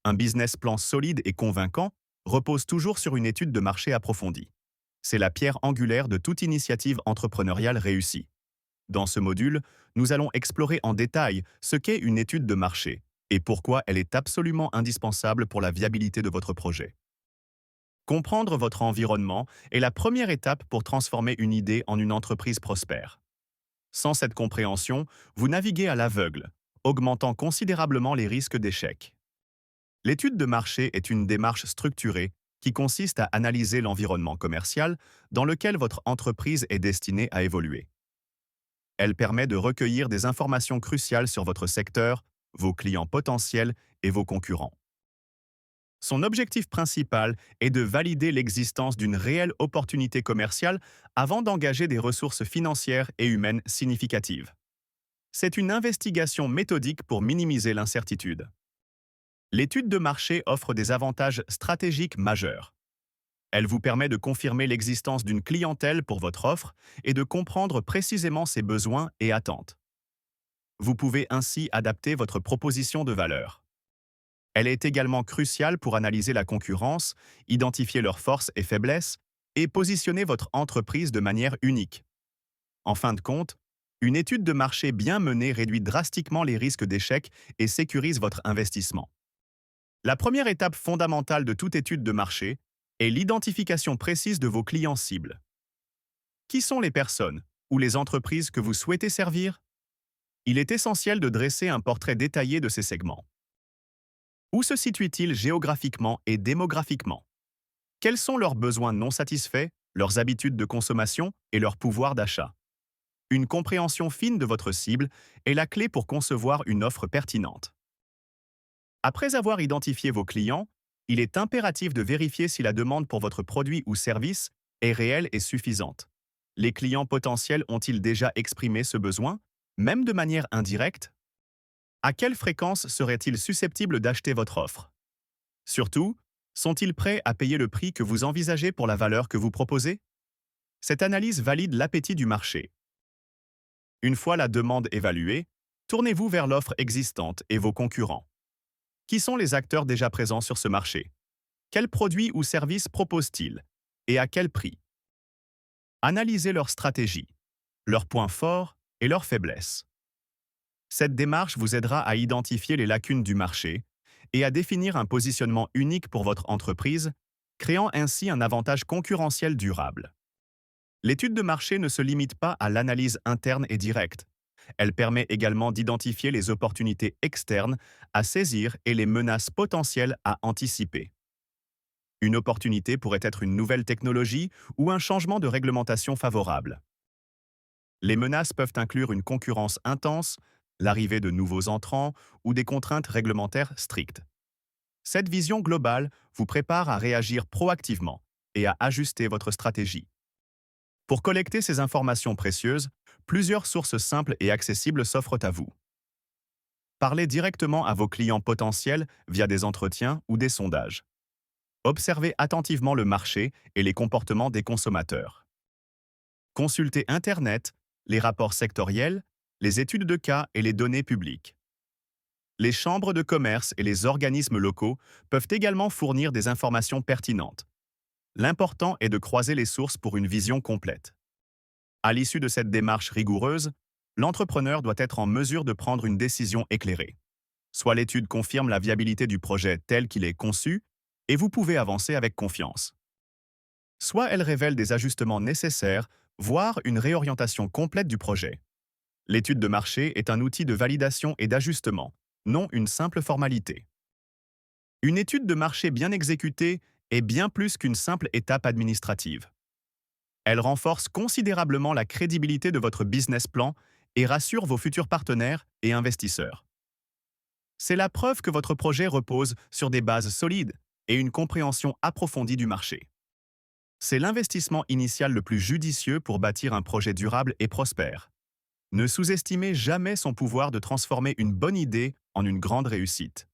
Un business plan solide et convaincant repose toujours sur une étude de marché approfondie. C'est la pierre angulaire de toute initiative entrepreneuriale réussie. Dans ce module, nous allons explorer en détail ce qu'est une étude de marché et pourquoi elle est absolument indispensable pour la viabilité de votre projet. Comprendre votre environnement est la première étape pour transformer une idée en une entreprise prospère. Sans cette compréhension, vous naviguez à l'aveugle, augmentant considérablement les risques d'échec. L'étude de marché est une démarche structurée qui consiste à analyser l'environnement commercial dans lequel votre entreprise est destinée à évoluer. Elle permet de recueillir des informations cruciales sur votre secteur, vos clients potentiels et vos concurrents. Son objectif principal est de valider l'existence d'une réelle opportunité commerciale avant d'engager des ressources financières et humaines significatives. C'est une investigation méthodique pour minimiser l'incertitude. L'étude de marché offre des avantages stratégiques majeurs. Elle vous permet de confirmer l'existence d'une clientèle pour votre offre et de comprendre précisément ses besoins et attentes. Vous pouvez ainsi adapter votre proposition de valeur. Elle est également cruciale pour analyser la concurrence, identifier leurs forces et faiblesses et positionner votre entreprise de manière unique. En fin de compte, une étude de marché bien menée réduit drastiquement les risques d'échec et sécurise votre investissement. La première étape fondamentale de toute étude de marché est l'identification précise de vos clients cibles. Qui sont les personnes ou les entreprises que vous souhaitez servir? Il est essentiel de dresser un portrait détaillé de ces segments. Où se situent-ils géographiquement et démographiquement? Quels sont leurs besoins non satisfaits, leurs habitudes de consommation et leur pouvoir d'achat? Une compréhension fine de votre cible est la clé pour concevoir une offre pertinente. Après avoir identifié vos clients, il est impératif de vérifier si la demande pour votre produit ou service est réelle et suffisante. Les clients potentiels ont-ils déjà exprimé ce besoin, même de manière indirecte? À quelle fréquence seraient-ils susceptibles d'acheter votre offre? Surtout, sont-ils prêts à payer le prix que vous envisagez pour la valeur que vous proposez? Cette analyse valide l'appétit du marché. Une fois la demande évaluée, tournez-vous vers l'offre existante et vos concurrents. Qui sont les acteurs déjà présents sur ce marché? Quels produits ou services proposent-ils? Et à quel prix? Analysez leur stratégie, leurs points forts et leurs faiblesses. Cette démarche vous aidera à identifier les lacunes du marché et à définir un positionnement unique pour votre entreprise, créant ainsi un avantage concurrentiel durable. L'étude de marché ne se limite pas à l'analyse interne et directe. Elle permet également d'identifier les opportunités externes à saisir et les menaces potentielles à anticiper. Une opportunité pourrait être une nouvelle technologie ou un changement de réglementation favorable. Les menaces peuvent inclure une concurrence intense, l'arrivée de nouveaux entrants ou des contraintes réglementaires strictes. Cette vision globale vous prépare à réagir proactivement et à ajuster votre stratégie. Pour collecter ces informations précieuses, plusieurs sources simples et accessibles s'offrent à vous. Parlez directement à vos clients potentiels via des entretiens ou des sondages. Observez attentivement le marché et les comportements des consommateurs. Consultez Internet, les rapports sectoriels, les études de cas et les données publiques. Les chambres de commerce et les organismes locaux peuvent également fournir des informations pertinentes. L'important est de croiser les sources pour une vision complète. À l'issue de cette démarche rigoureuse, l'entrepreneur doit être en mesure de prendre une décision éclairée. Soit l'étude confirme la viabilité du projet tel qu'il est conçu, et vous pouvez avancer avec confiance. Soit elle révèle des ajustements nécessaires, voire une réorientation complète du projet. L'étude de marché est un outil de validation et d'ajustement, non une simple formalité. Une étude de marché bien exécutée est bien plus qu'une simple étape administrative. Elle renforce considérablement la crédibilité de votre business plan et rassure vos futurs partenaires et investisseurs. C'est la preuve que votre projet repose sur des bases solides et une compréhension approfondie du marché. C'est l'investissement initial le plus judicieux pour bâtir un projet durable et prospère. Ne sous-estimez jamais son pouvoir de transformer une bonne idée en une grande réussite.